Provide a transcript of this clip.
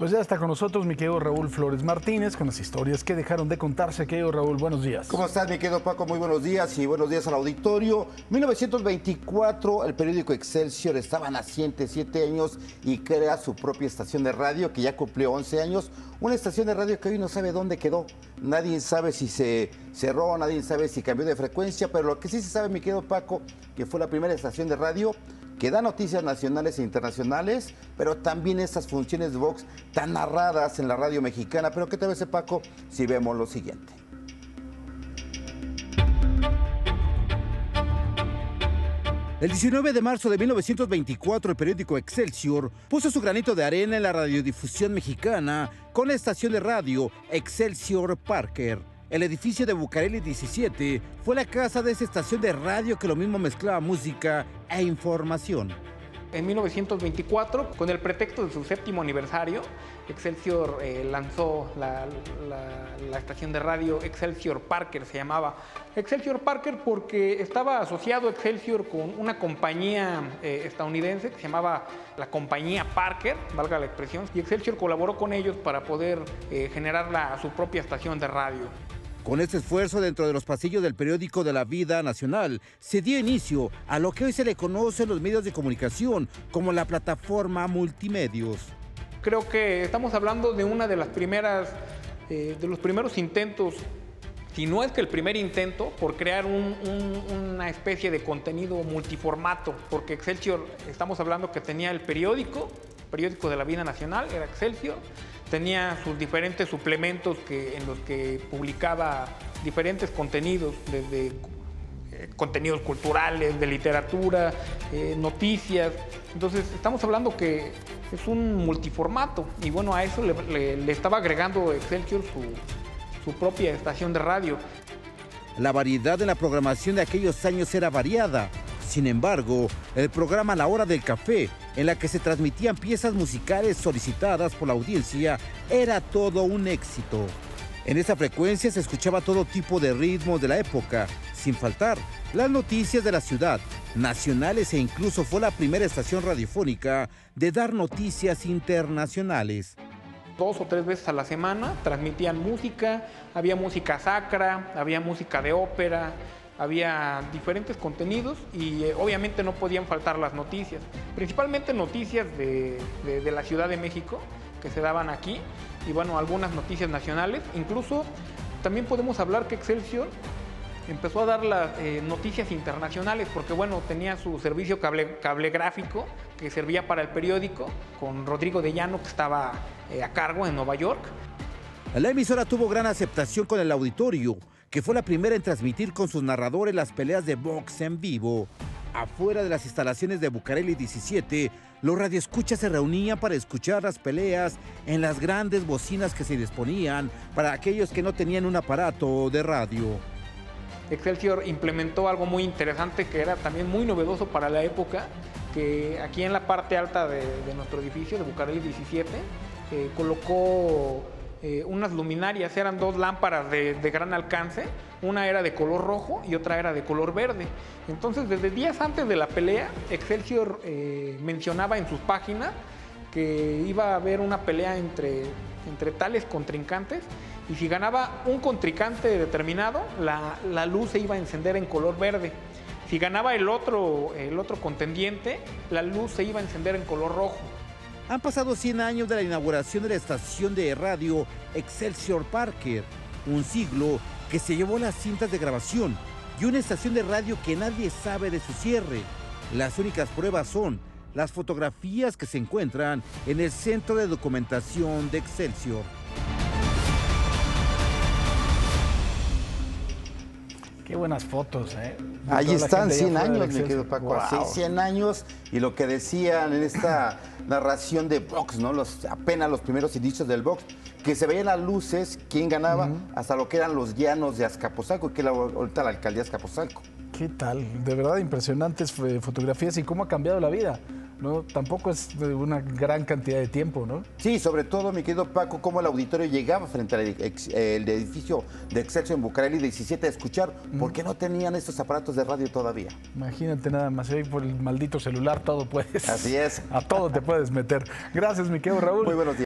Pues ya está con nosotros mi querido Raúl Flores Martínez con las historias que dejaron de contarse. Querido Raúl, buenos días. ¿Cómo estás, mi querido Paco? Muy buenos días y buenos días al auditorio. 1924, el periódico Excelsior estaba naciente, 7 años, y crea su propia estación de radio que ya cumplió 11 años. Una estación de radio que hoy no sabe dónde quedó. Nadie sabe si se cerró, nadie sabe si cambió de frecuencia, pero lo que sí se sabe, mi querido Paco, que fue la primera estación de radio que da noticias nacionales e internacionales, pero también estas funciones de Vox tan narradas en la radio mexicana. Pero ¿qué te parece, Paco, si vemos lo siguiente? El 19 de marzo de 1924, el periódico Excelsior puso su granito de arena en la radiodifusión mexicana con la estación de radio Excelsior Parker. El edificio de Bucareli 17 fue la casa de esa estación de radio que lo mismo mezclaba música e información. En 1924, con el pretexto de su 7º aniversario, Excelsior lanzó la estación de radio Excelsior Parker, se llamaba. Excelsior Parker porque estaba asociado Excelsior con una compañía estadounidense que se llamaba la compañía Parker, valga la expresión, y Excelsior colaboró con ellos para poder generar su propia estación de radio. Con este esfuerzo, dentro de los pasillos del periódico de la vida nacional, se dio inicio a lo que hoy se le conoce en los medios de comunicación como la plataforma multimedios. Creo que estamos hablando de una de las primeras, de los primeros intentos, si no es que el primer intento, por crear una especie de contenido multiformato, porque Excelsior, estamos hablando que tenía el periódico de la vida nacional, era Excelsior, tenía sus diferentes suplementos en los que publicaba diferentes contenidos, desde contenidos culturales, de literatura, noticias. Entonces estamos hablando que es un multiformato y bueno, a eso le estaba agregando Excelsior su propia estación de radio. La variedad en la programación de aquellos años era variada. Sin embargo, el programa La Hora del Café, en la que se transmitían piezas musicales solicitadas por la audiencia, era todo un éxito. En esa frecuencia se escuchaba todo tipo de ritmos de la época, sin faltar las noticias de la ciudad, nacionales, e incluso fue la primera estación radiofónica de dar noticias internacionales. 2 o 3 veces a la semana transmitían música, había música sacra, había música de ópera, había diferentes contenidos y obviamente no podían faltar las noticias, principalmente noticias de la Ciudad de México que se daban aquí y bueno, algunas noticias nacionales. Incluso también podemos hablar que Excelsior empezó a dar las noticias internacionales porque bueno, tenía su servicio cablegráfico que servía para el periódico con Rodrigo de Llano, que estaba a cargo en Nueva York. La emisora tuvo gran aceptación con el auditorio, que fue la primera en transmitir con sus narradores las peleas de box en vivo. Afuera de las instalaciones de Bucareli 17, los radioescuchas se reunían para escuchar las peleas en las grandes bocinas que se disponían para aquellos que no tenían un aparato de radio. Excelsior implementó algo muy interesante que era también muy novedoso para la época, que aquí en la parte alta de nuestro edificio de Bucareli 17 colocó unas luminarias, eran 2 lámparas de gran alcance, una era de color rojo y otra era de color verde. Entonces, desde días antes de la pelea, Excelsior mencionaba en sus páginas que iba a haber una pelea entre tales contrincantes y si ganaba un contrincante determinado, la luz se iba a encender en color verde. Si ganaba el otro contendiente, la luz se iba a encender en color rojo. Han pasado 100 años de la inauguración de la estación de radio Excelsior Parker, un siglo que se llevó las cintas de grabación y una estación de radio que nadie sabe de su cierre. Las únicas pruebas son las fotografías que se encuentran en el Centro de Documentación de Excelsior. Qué buenas fotos, ¿eh? Ahí están 100 años, mi querido Paco. Wow. Así, 100 años, y lo que decían en esta narración de Vox, ¿no? Apenas los primeros indicios del Vox, que se veían las luces, quién ganaba, hasta lo que eran los llanos de Azcapotzalco, que era ahorita la alcaldía de Azcapotzalco. ¿Qué tal? De verdad impresionantes fotografías y cómo ha cambiado la vida, ¿no? Tampoco es de una gran cantidad de tiempo, ¿no? Sí, sobre todo, mi querido Paco, cómo el auditorio llegaba frente al edificio de Excelsior en Bucareli 17 a escuchar, porque no tenían estos aparatos de radio todavía. Imagínate nada más, hoy por el maldito celular todo puedes. Así es. A todo te puedes meter. Gracias, mi querido Raúl. Muy buenos días.